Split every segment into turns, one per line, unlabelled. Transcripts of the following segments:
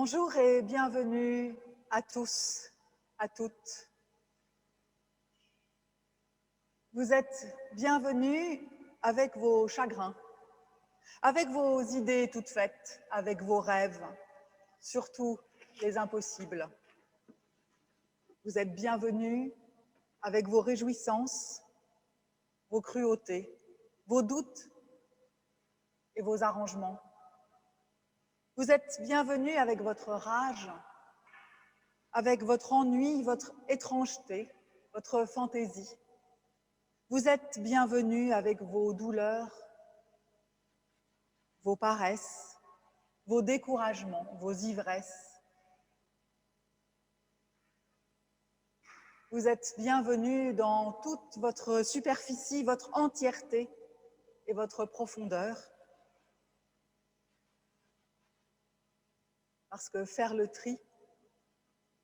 Bonjour et bienvenue à tous, à toutes. Vous êtes bienvenus avec vos chagrins, avec vos idées toutes faites, avec vos rêves, surtout les impossibles. Vous êtes bienvenus avec vos réjouissances, vos cruautés, vos doutes et vos arrangements. Vous êtes bienvenus avec votre rage, avec votre ennui, votre étrangeté, votre fantaisie. Vous êtes bienvenus avec vos douleurs, vos paresses, vos découragements, vos ivresses. Vous êtes bienvenus dans toute votre superficie, votre entièreté et votre profondeur. Parce que faire le tri,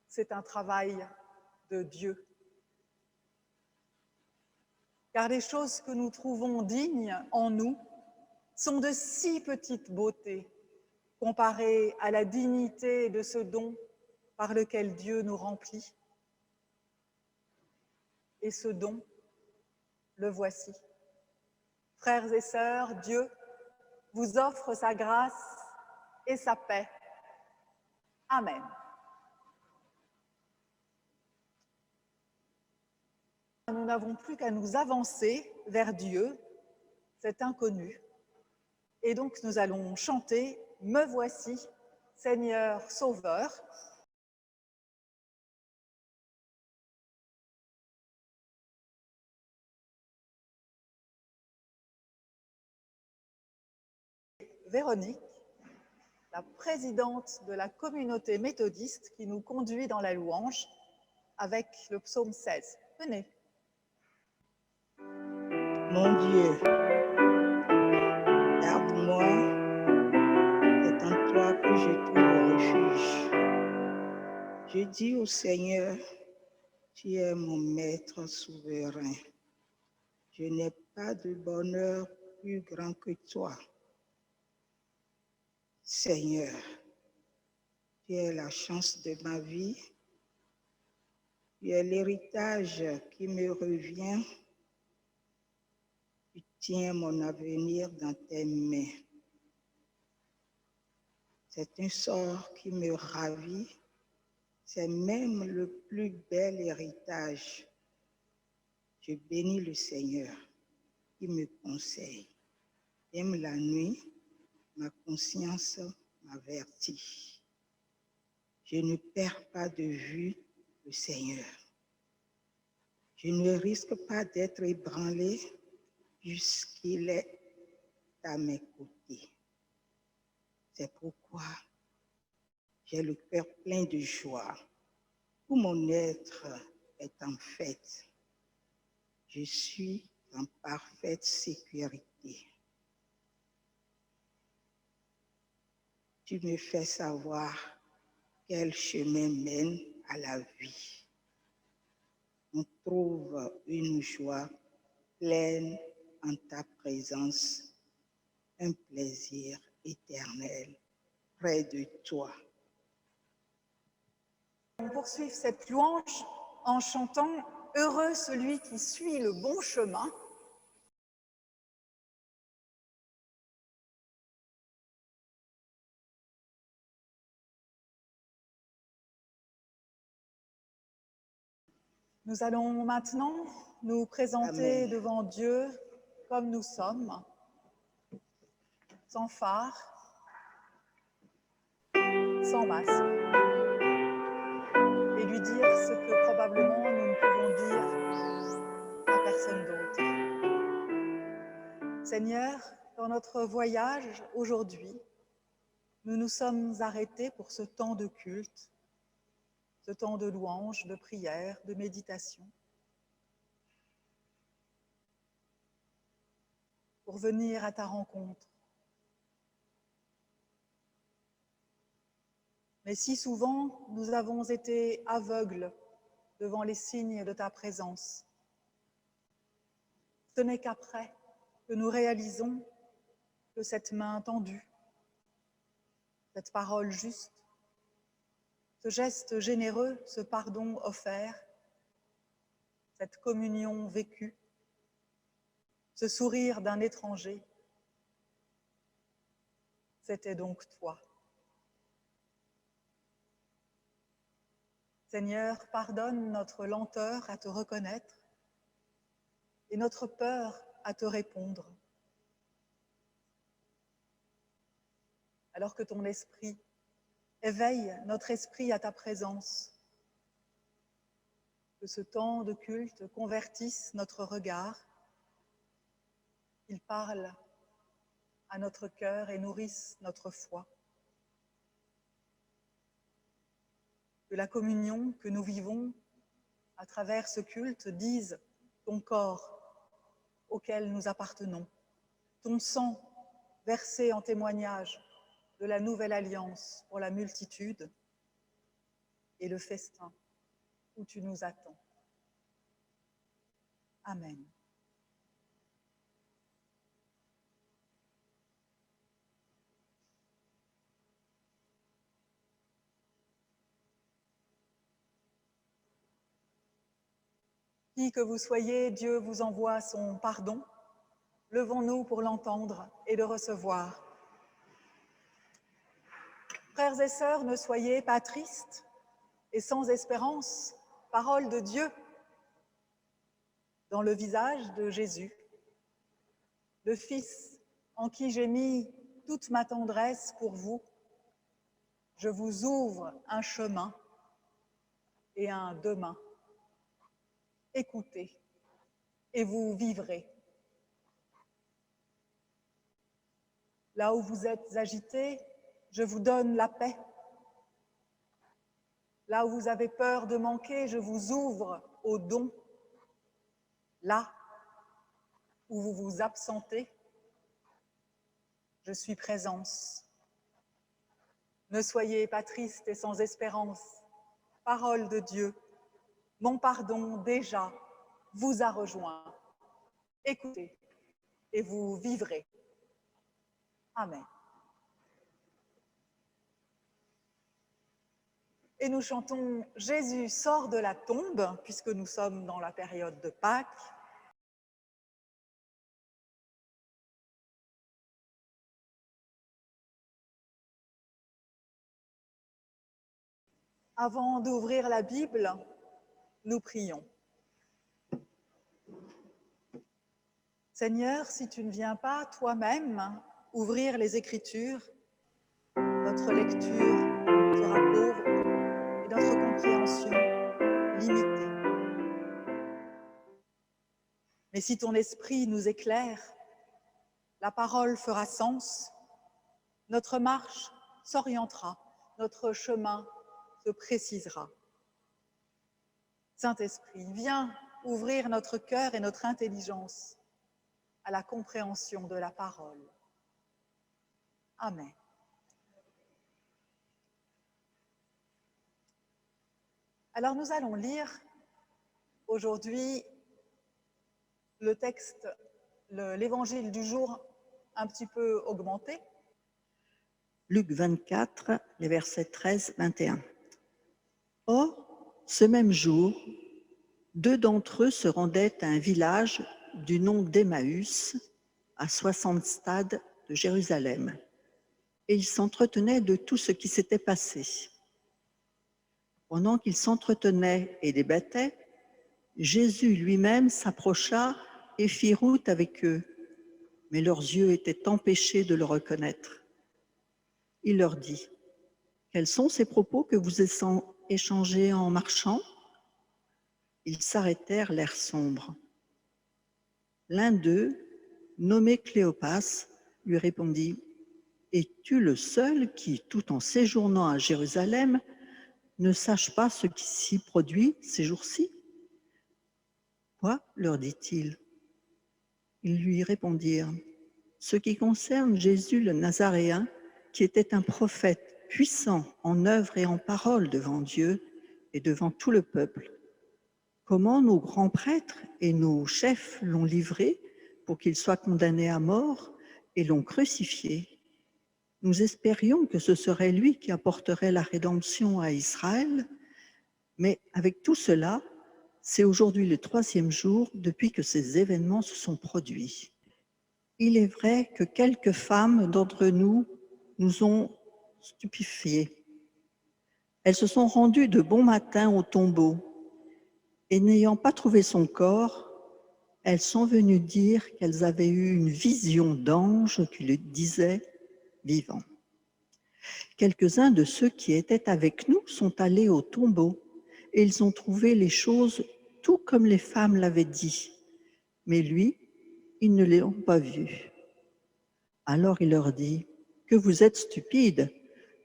c'est un travail de Dieu. Car les choses que nous trouvons dignes en nous sont de si petite beauté comparées à la dignité de ce don par lequel Dieu nous remplit. Et ce don, le voici. Frères et sœurs, Dieu vous offre sa grâce et sa paix. Amen. Nous n'avons plus qu'à nous avancer vers Dieu, cet inconnu. Et donc nous allons chanter « Me voici, Seigneur Sauveur ». Véronique, la présidente de la communauté méthodiste qui nous conduit dans la louange avec le psaume 16. Venez.
Mon Dieu, garde-moi, c'est en toi que je trouve refuge. Je dis au Seigneur, tu es mon maître souverain. Je n'ai pas de bonheur plus grand que toi. Seigneur, tu es la chance de ma vie, tu es l'héritage qui me revient, tu tiens mon avenir dans tes mains. C'est un sort qui me ravit, c'est même le plus bel héritage. Je bénis le Seigneur qui me conseille. Même la nuit, ma conscience m'avertit. Je ne perds pas de vue le Seigneur. Je ne risque pas d'être ébranlé puisqu'il est à mes côtés. C'est pourquoi j'ai le cœur plein de joie. Tout mon être est en fête. Je suis en parfaite sécurité. Tu me fais savoir quel chemin mène à la vie. On trouve une joie pleine en ta présence, un plaisir éternel près de toi.
On poursuit cette louange en chantant « Heureux celui qui suit le bon chemin ». Nous allons maintenant nous présenter
Amen.
devant Dieu comme nous sommes, sans phare, sans masque, et lui dire ce que probablement nous ne pouvons dire à personne d'autre. Seigneur, dans notre voyage aujourd'hui, nous nous sommes arrêtés pour ce temps de culte, ce temps de louange, de prière, de méditation, pour venir à ta rencontre. Mais si souvent, nous avons été aveugles devant les signes de ta présence. Ce n'est qu'après que nous réalisons que cette main tendue, cette parole juste, ce geste généreux, ce pardon offert, cette communion vécue, ce sourire d'un étranger, c'était donc toi. Seigneur, pardonne notre lenteur à te reconnaître et notre peur à te répondre. Alors que ton esprit éveille notre esprit à ta présence, que ce temps de culte convertisse notre regard, qu'il parle à notre cœur et nourrisse notre foi. Que la communion que nous vivons à travers ce culte dise ton corps auquel nous appartenons, ton sang versé en témoignage de la nouvelle alliance pour la multitude et le festin où tu nous attends. Amen. Qui que vous soyez, Dieu vous envoie son pardon. Levons-nous pour l'entendre et le recevoir. Frères et sœurs, ne soyez pas tristes et sans espérance. Parole de Dieu dans le visage de Jésus, le Fils en qui j'ai mis toute ma tendresse pour vous. Je vous ouvre un chemin et un demain. Écoutez et vous vivrez. Là où vous êtes agités, je vous donne la paix. Là où vous avez peur de manquer, je vous ouvre au don. Là où vous vous absentez, je suis présence. Ne soyez pas tristes et sans espérance. Parole de Dieu, mon pardon déjà vous a rejoint. Écoutez et vous vivrez. Amen. Et nous chantons « Jésus sort de la tombe » puisque nous sommes dans la période de Pâques. Avant d'ouvrir la Bible, nous prions. Seigneur, si tu ne viens pas toi-même ouvrir les Écritures, notre lecture sera pauvre et notre compréhension limitée. Mais si ton esprit nous éclaire, la parole fera sens, notre marche s'orientera, notre chemin se précisera. Saint-Esprit, viens ouvrir notre cœur et notre intelligence à la compréhension de la parole. Amen. Alors nous allons lire aujourd'hui le texte, l'évangile du jour un petit peu augmenté.
Luc 24, les versets 13-21. Or, ce même jour, 2 d'entre eux se rendaient à un village du nom d'Emmaüs, à 60 stades de Jérusalem, et ils s'entretenaient de tout ce qui s'était passé. Pendant qu'ils s'entretenaient et débattaient, Jésus lui-même s'approcha et fit route avec eux, mais leurs yeux étaient empêchés de le reconnaître. Il leur dit, « Quels sont ces propos que vous échangez en marchant ?» Ils s'arrêtèrent, l'air sombre. L'un d'eux, nommé Cléopas, lui répondit, « Es-tu le seul qui, tout en séjournant à Jérusalem, ne sache pas ce qui s'y produit ces jours-ci ?» Quoi, leur dit-il. Ils lui répondirent, « Ce qui concerne Jésus le Nazaréen, qui était un prophète puissant en œuvre et en parole devant Dieu et devant tout le peuple. Comment nos grands prêtres et nos chefs l'ont livré pour qu'il soit condamné à mort et l'ont crucifié. Nous espérions que ce serait lui qui apporterait la rédemption à Israël, mais avec tout cela, c'est aujourd'hui le 3e jour depuis que ces événements se sont produits. Il est vrai que quelques femmes d'entre nous nous ont stupéfiés. Elles se sont rendues de bon matin au tombeau et n'ayant pas trouvé son corps, elles sont venues dire qu'elles avaient eu une vision d'ange qui le disait vivant. Quelques-uns de ceux qui étaient avec nous sont allés au tombeau et ils ont trouvé les choses tout comme les femmes l'avaient dit. Mais lui, ils ne l'ont pas vu. Alors il leur dit, « Que vous êtes stupides,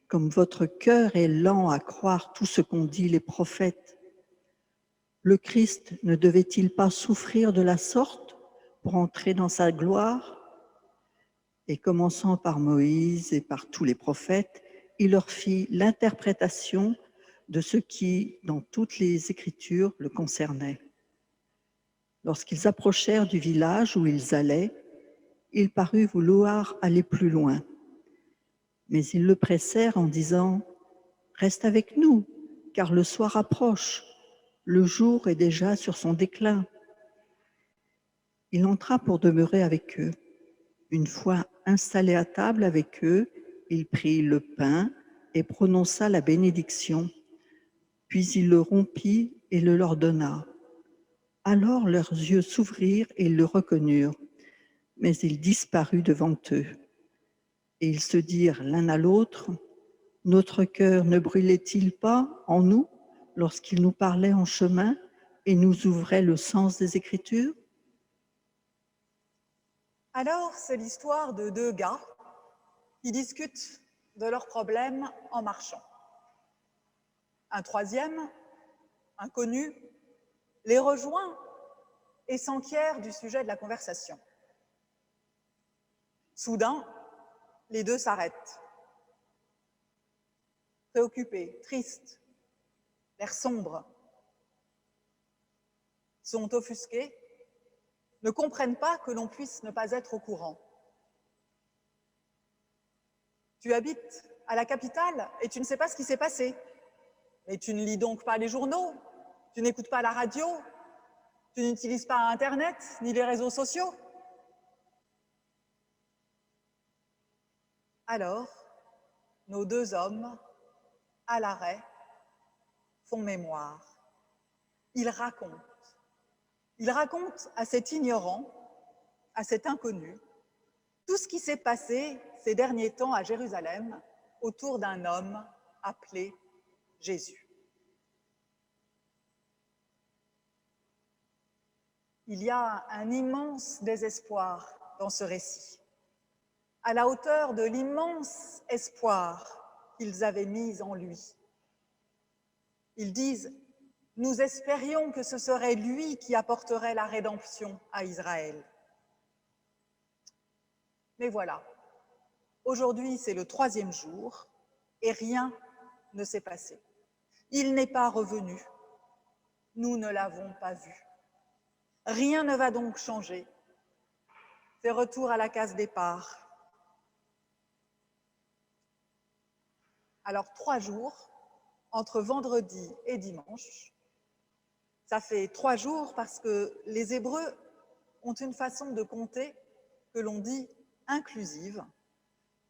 comme votre cœur est lent à croire tout ce qu'ont dit les prophètes. Le Christ ne devait-il pas souffrir de la sorte pour entrer dans sa gloire ?» Et commençant par Moïse et par tous les prophètes, il leur fit l'interprétation de ce qui, dans toutes les Écritures, le concernait. Lorsqu'ils approchèrent du village où ils allaient, il parut vouloir aller plus loin. Mais ils le pressèrent en disant « Reste avec nous, car le soir approche, le jour est déjà sur son déclin. » Il entra pour demeurer avec eux. Une fois installé à table avec eux, il prit le pain et prononça la bénédiction. Puis il le rompit et le leur donna. Alors leurs yeux s'ouvrirent et ils le reconnurent, mais il disparut devant eux. Et ils se dirent l'un à l'autre, « Notre cœur ne brûlait-il pas en nous lorsqu'il nous parlait en chemin et nous ouvrait le sens des Écritures ?»
Alors, c'est l'histoire de deux gars qui discutent de leurs problèmes en marchant. Un troisième, inconnu, les rejoint et s'enquiert du sujet de la conversation. Soudain, les deux s'arrêtent. Préoccupés, tristes, l'air sombre, sont offusqués, ne comprennent pas que l'on puisse ne pas être au courant. Tu habites à la capitale et tu ne sais pas ce qui s'est passé. Mais tu ne lis donc pas les journaux, tu n'écoutes pas la radio, tu n'utilises pas Internet ni les réseaux sociaux. Alors, nos deux hommes, à l'arrêt, font mémoire. Ils racontent à cet ignorant, à cet inconnu, tout ce qui s'est passé ces derniers temps à Jérusalem autour d'un homme appelé Jésus. Il y a un immense désespoir dans ce récit, à la hauteur de l'immense espoir qu'ils avaient mis en lui. Ils disent « Nous espérions que ce serait lui qui apporterait la rédemption à Israël. » Mais voilà, aujourd'hui c'est le 3e jour et rien ne s'est passé. Il n'est pas revenu. Nous ne l'avons pas vu. Rien ne va donc changer. C'est retour à la case départ. Alors 3 jours, entre vendredi et dimanche, ça fait 3 jours parce que les Hébreux ont une façon de compter que l'on dit inclusive.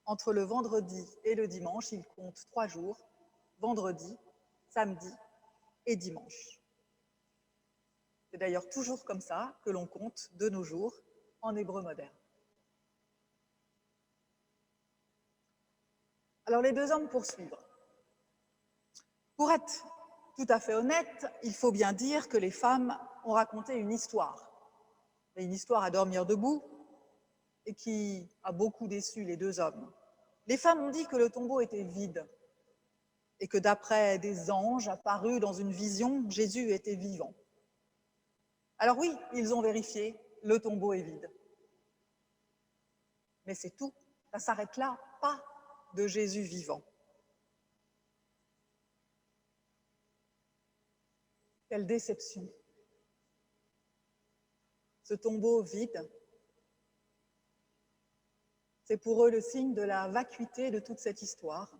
Entre le vendredi et le dimanche, ils comptent 3 jours, vendredi, samedi et dimanche. C'est d'ailleurs toujours comme ça que l'on compte de nos jours en hébreu moderne. Alors les deux hommes poursuivent. Pour être tout à fait honnête, il faut bien dire que les femmes ont raconté une histoire à dormir debout et qui a beaucoup déçu les deux hommes. Les femmes ont dit que le tombeau était vide et que d'après des anges apparus dans une vision, Jésus était vivant. Alors oui, ils ont vérifié, le tombeau est vide. Mais c'est tout, ça s'arrête là, pas de Jésus vivant. Quelle déception! Ce tombeau vide, C'est pour eux le signe de la vacuité de toute cette histoire.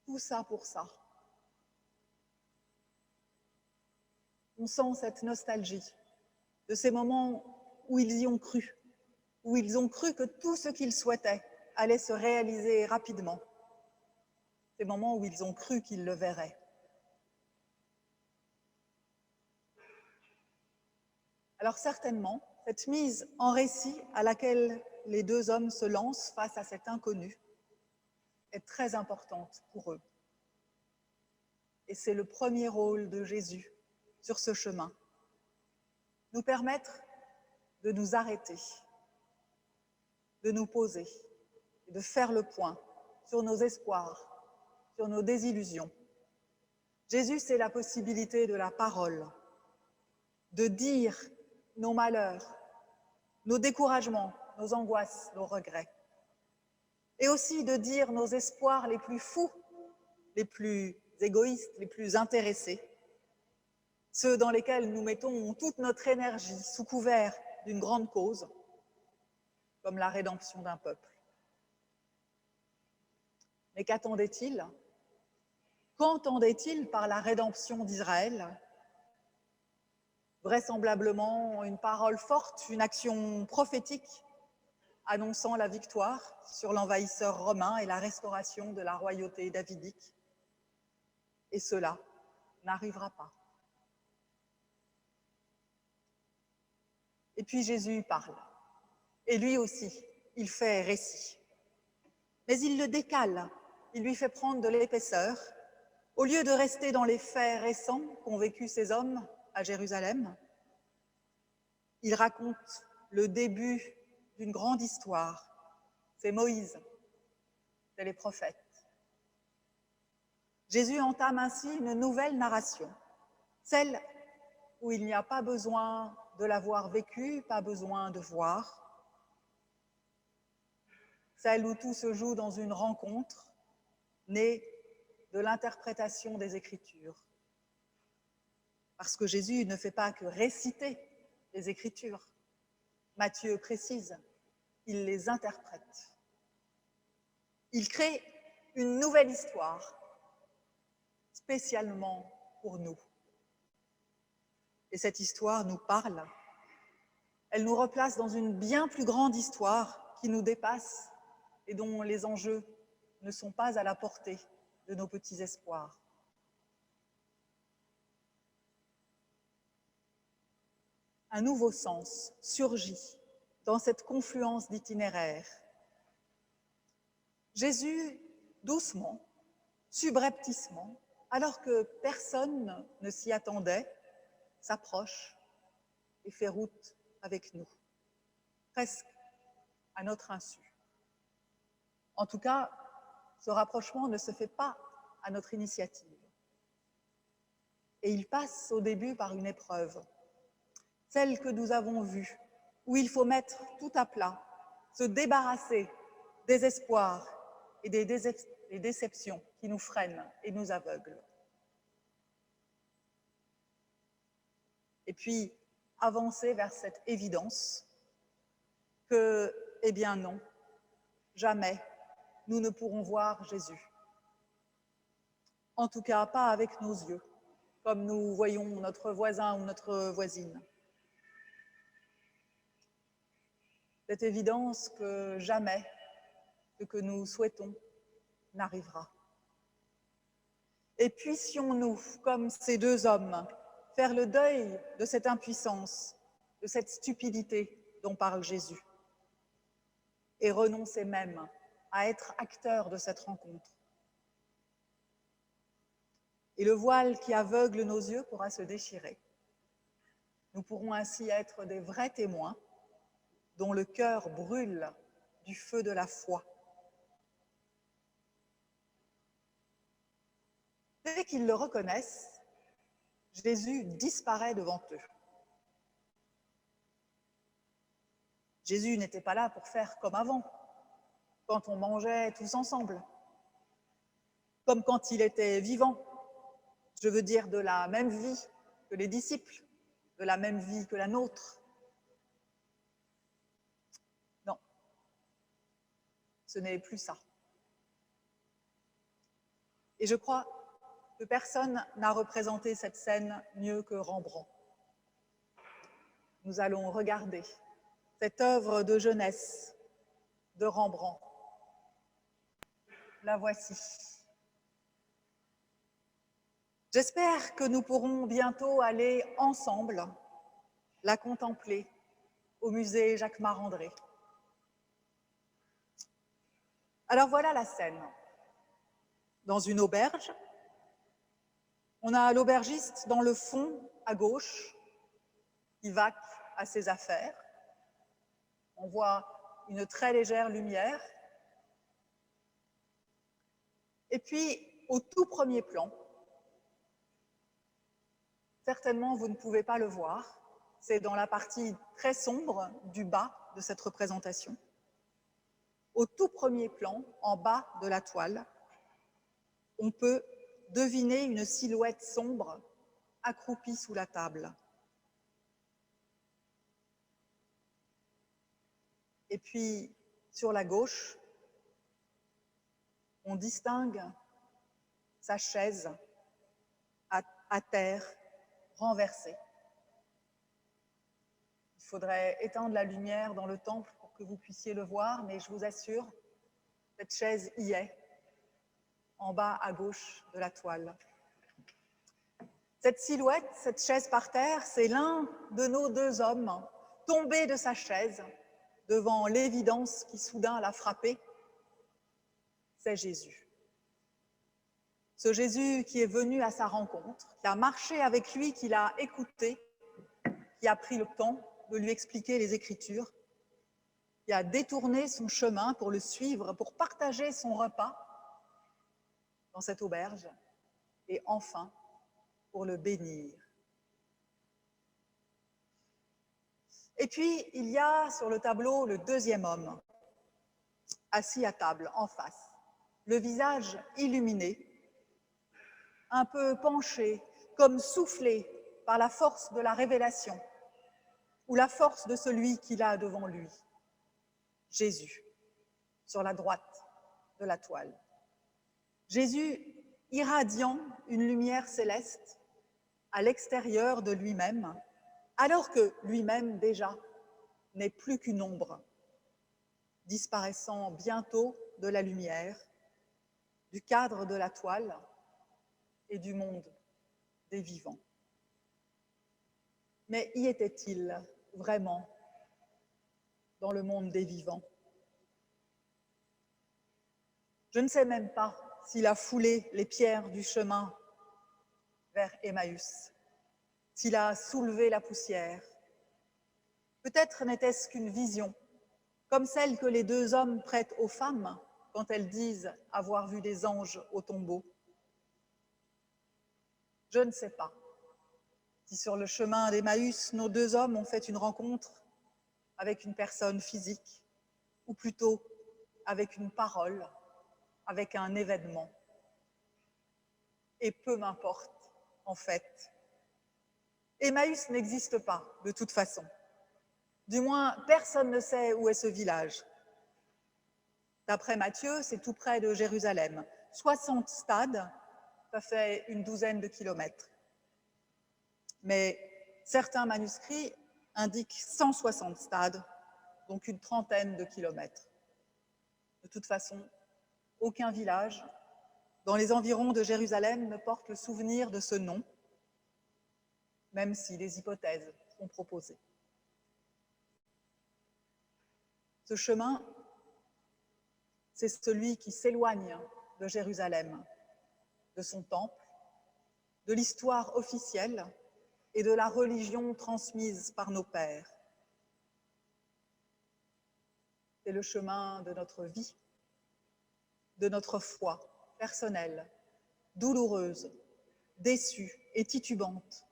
Tout ça pour ça. On sent cette nostalgie de ces moments où ils y ont cru, où ils ont cru que tout ce qu'ils souhaitaient allait se réaliser rapidement. Ces moments où ils ont cru qu'ils le verraient. Alors certainement, cette mise en récit à laquelle les deux hommes se lancent face à cet inconnu est très importante pour eux. Et c'est le premier rôle de Jésus sur ce chemin. Nous permettre de nous arrêter, de nous poser, et de faire le point sur nos espoirs, sur nos désillusions. Jésus, c'est la possibilité de la parole, de dire nos malheurs, nos découragements, nos angoisses, nos regrets. Et aussi de dire nos espoirs les plus fous, les plus égoïstes, les plus intéressés, ceux dans lesquels nous mettons toute notre énergie sous couvert d'une grande cause, comme la rédemption d'un peuple. Mais qu'attendait-il? Qu'entendait-il par la rédemption d'Israël? Vraisemblablement une parole forte, une action prophétique annonçant la victoire sur l'envahisseur romain et la restauration de la royauté davidique. Et cela n'arrivera pas. Et puis Jésus parle. Et lui aussi, il fait récit. Mais il le décale, il lui fait prendre de l'épaisseur. Au lieu de rester dans les faits récents qu'ont vécu ces hommes à Jérusalem, il raconte le début d'une grande histoire. C'est Moïse, c'est les prophètes. Jésus entame ainsi une nouvelle narration, celle où il n'y a pas besoin de l'avoir vécue, pas besoin de voir, celle où tout se joue dans une rencontre née de l'interprétation des Écritures. Parce que Jésus ne fait pas que réciter les Écritures. Matthieu précise, il les interprète. Il crée une nouvelle histoire, spécialement pour nous. Et cette histoire nous parle, elle nous replace dans une bien plus grande histoire qui nous dépasse et dont les enjeux ne sont pas à la portée de nos petits espoirs. Un nouveau sens surgit dans cette confluence d'itinéraires. Jésus, doucement, subrepticement, alors que personne ne s'y attendait, s'approche et fait route avec nous, presque à notre insu. En tout cas, ce rapprochement ne se fait pas à notre initiative. Et il passe au début par une épreuve, celle que nous avons vue, où il faut mettre tout à plat, se débarrasser des espoirs et des déceptions qui nous freinent et nous aveuglent. Et puis, avancer vers cette évidence que, eh bien non, jamais nous ne pourrons voir Jésus. En tout cas, pas avec nos yeux, comme nous voyons notre voisin ou notre voisine. Cette évidence que jamais ce que nous souhaitons n'arrivera. Et puissions-nous, comme ces deux hommes, faire le deuil de cette impuissance, de cette stupidité dont parle Jésus, et renoncer même à être acteurs de cette rencontre. Et le voile qui aveugle nos yeux pourra se déchirer. Nous pourrons ainsi être des vrais témoins dont le cœur brûle du feu de la foi. Dès qu'ils le reconnaissent, Jésus disparaît devant eux. Jésus n'était pas là pour faire comme avant, quand on mangeait tous ensemble, comme quand il était vivant, je veux dire de la même vie que les disciples, de la même vie que la nôtre. Non, Ce n'est plus ça. Et je crois que personne n'a représenté cette scène mieux que Rembrandt. Nous allons regarder cette œuvre de jeunesse de Rembrandt. La voici. J'espère que nous pourrons bientôt aller ensemble la contempler au musée Jacquemart-André. Alors voilà la scène. Dans une auberge, on a l'aubergiste dans le fond, à gauche, qui vaque à ses affaires. On voit une très légère lumière. Et puis, au tout premier plan, certainement vous ne pouvez pas le voir, c'est dans la partie très sombre du bas de cette représentation. Au tout premier plan, en bas de la toile, on peut deviner une silhouette sombre accroupie sous la table. Et puis, sur la gauche, on distingue sa chaise à terre, renversée. Il faudrait éteindre la lumière dans le temple pour que vous puissiez le voir, mais je vous assure, cette chaise y est, en bas à gauche de la toile. Cette silhouette, cette chaise par terre, c'est l'un de nos deux hommes tombés de sa chaise devant l'évidence qui soudain l'a frappé. C'est Jésus. Ce Jésus qui est venu à sa rencontre, qui a marché avec lui, qui l'a écouté, qui a pris le temps de lui expliquer les Écritures, qui a détourné son chemin pour le suivre, pour partager son repas dans cette auberge, et enfin pour le bénir. Et puis, il y a sur le tableau le deuxième homme, assis à table, en face, le visage illuminé, un peu penché, comme soufflé par la force de la révélation ou la force de celui qu'il a devant lui, Jésus, sur la droite de la toile. Jésus irradiant une lumière céleste à l'extérieur de lui-même, alors que lui-même déjà n'est plus qu'une ombre, disparaissant bientôt de la lumière, du cadre de la toile et du monde des vivants. Mais y était-il vraiment dans le monde des vivants? Je ne sais même pas s'il a foulé les pierres du chemin vers Emmaüs, s'il a soulevé la poussière. Peut-être n'était-ce qu'une vision, comme celle que les deux hommes prêtent aux femmes quand elles disent avoir vu des anges au tombeau. Je ne sais pas si sur le chemin d'Emmaüs, nos deux hommes ont fait une rencontre avec une personne physique, ou plutôt avec une parole, avec un événement. Et peu m'importe, en fait. Emmaüs n'existe pas, de toute façon. Du moins, personne ne sait où est ce village. D'après Matthieu, c'est tout près de Jérusalem. 60 stades, ça fait une douzaine de kilomètres. Mais certains manuscrits indiquent 160 stades, donc une trentaine de kilomètres. De toute façon, aucun village dans les environs de Jérusalem ne porte le souvenir de ce nom, même si des hypothèses sont proposées. Ce chemin, c'est celui qui s'éloigne de Jérusalem, de son temple, de l'histoire officielle et de la religion transmise par nos pères. C'est le chemin de notre vie, de notre foi personnelle, douloureuse, déçue et titubante,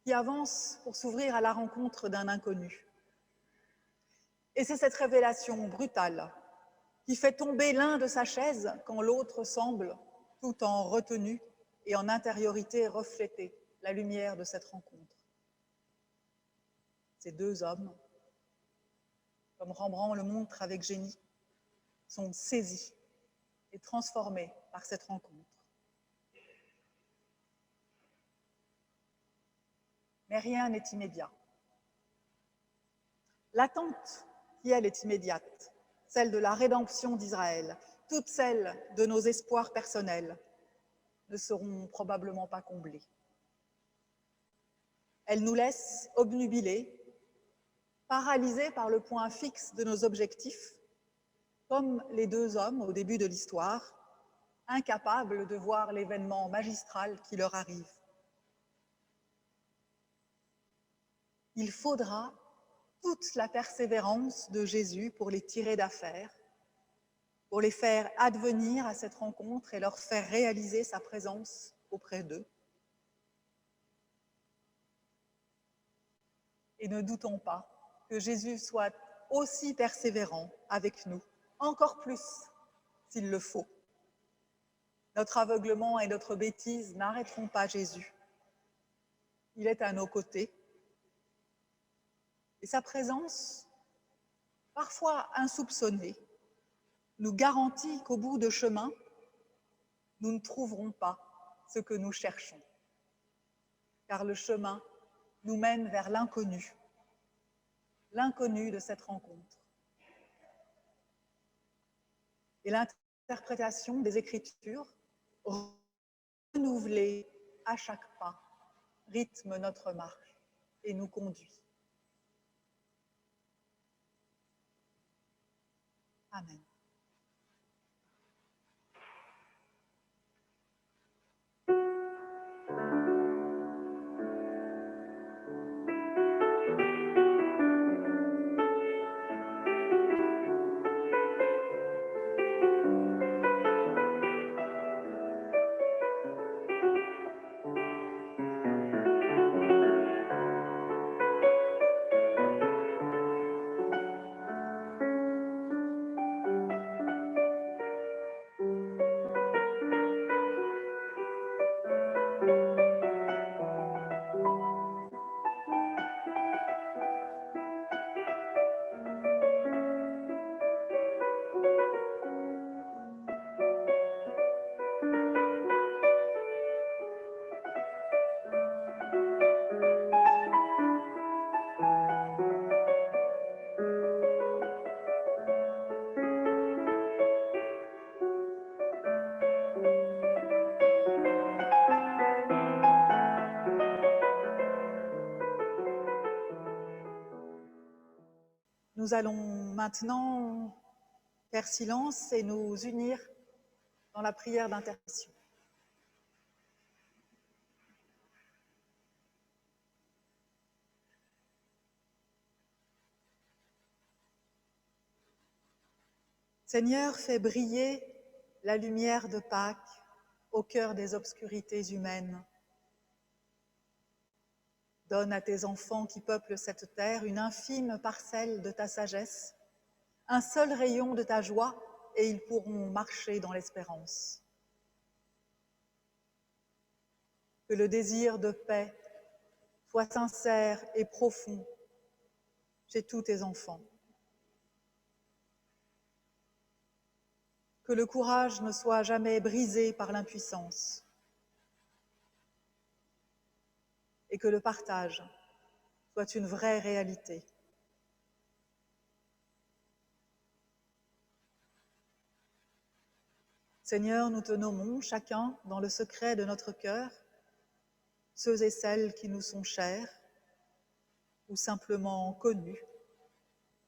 qui avance pour s'ouvrir à la rencontre d'un inconnu. Et c'est cette révélation brutale qui fait tomber l'un de sa chaise quand l'autre semble, tout en retenue et en intériorité, refléter la lumière de cette rencontre. Ces deux hommes, comme Rembrandt le montre avec génie, sont saisis et transformés par cette rencontre. Mais rien n'est immédiat. L'attente qui, elle, est immédiate, celle de la rédemption d'Israël, toutes celles de nos espoirs personnels, ne seront probablement pas comblées. Elles nous laissent obnubilés, paralysés par le point fixe de nos objectifs, comme les deux hommes au début de l'histoire, incapables de voir l'événement magistral qui leur arrive. Il faudra toute la persévérance de Jésus pour les tirer d'affaire, pour les faire advenir à cette rencontre et leur faire réaliser sa présence auprès d'eux. Et ne doutons pas que Jésus soit aussi persévérant avec nous, encore plus s'il le faut. Notre aveuglement et notre bêtise n'arrêteront pas Jésus. Il est à nos côtés. Et sa présence, parfois insoupçonnée, nous garantit qu'au bout de chemin, nous ne trouverons pas ce que nous cherchons. Car le chemin nous mène vers l'inconnu de cette rencontre. Et l'interprétation des Écritures, renouvelée à chaque pas, rythme notre marche et nous conduit. Amen. Nous allons maintenant faire silence et nous unir dans la prière d'intercession. Seigneur, fais briller la lumière de Pâques au cœur des obscurités humaines. Donne à tes enfants qui peuplent cette terre une infime parcelle de ta sagesse, un seul rayon de ta joie, et ils pourront marcher dans l'espérance. Que le désir de paix soit sincère et profond chez tous tes enfants. Que le courage ne soit jamais brisé par l'impuissance. Et que le partage soit une vraie réalité. Seigneur, nous te nommons chacun dans le secret de notre cœur, ceux et celles qui nous sont chers, ou simplement connus,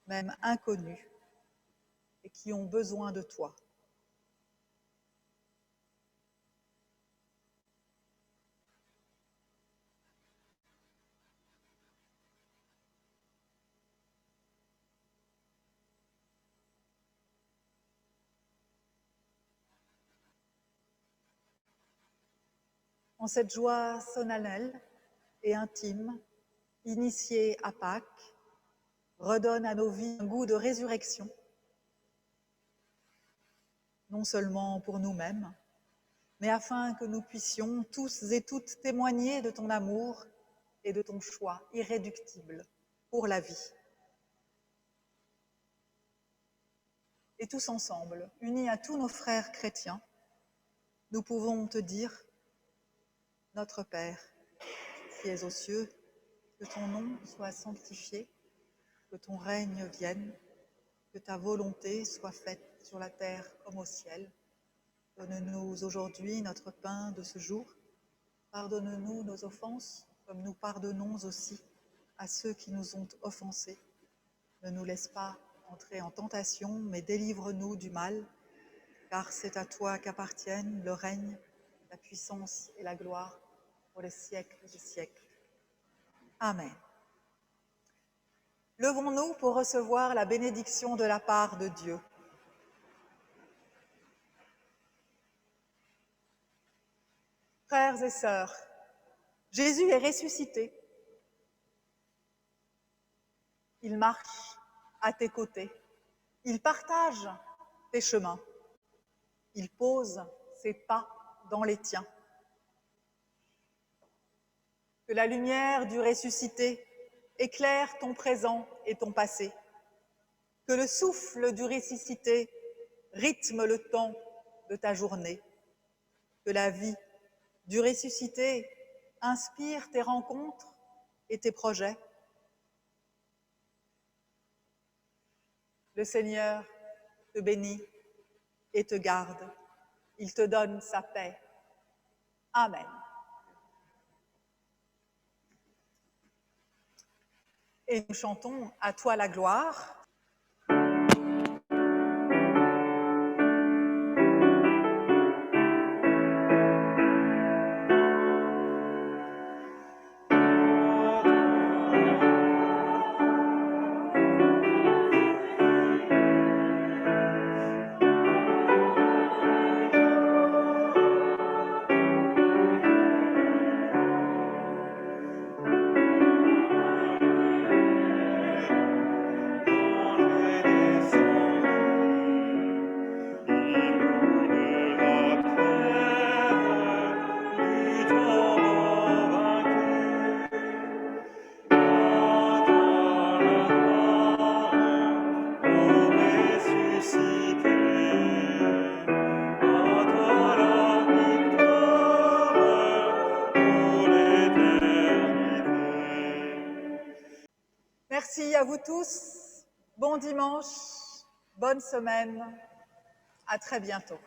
même inconnus, et qui ont besoin de toi. En cette joie solennelle et intime, initiée à Pâques, redonne à nos vies un goût de résurrection, non seulement pour nous-mêmes, mais afin que nous puissions tous et toutes témoigner de ton amour et de ton choix irréductible pour la vie. Et tous ensemble, unis à tous nos frères chrétiens, nous pouvons te dire, notre Père, qui es aux cieux, que ton nom soit sanctifié, que ton règne vienne, que ta volonté soit faite sur la terre comme au ciel. Donne-nous aujourd'hui notre pain de ce jour. Pardonne-nous nos offenses, comme nous pardonnons aussi à ceux qui nous ont offensés. Ne nous laisse pas entrer en tentation, mais délivre-nous du mal, car c'est à toi qu'appartiennent le règne, la puissance et la gloire pour les siècles des siècles. Amen. Levons-nous pour recevoir la bénédiction de la part de Dieu. Frères et sœurs, Jésus est ressuscité. Il marche à tes côtés. Il partage tes chemins. Il pose ses pas dans les tiens. Que la lumière du ressuscité éclaire ton présent et ton passé. Que le souffle du ressuscité rythme le temps de ta journée. Que la vie du ressuscité inspire tes rencontres et tes projets. Le Seigneur te bénit et te garde. Il te donne sa paix. Amen. Et nous chantons « À toi la gloire ». Merci à vous tous. Bon dimanche, bonne semaine. À très bientôt.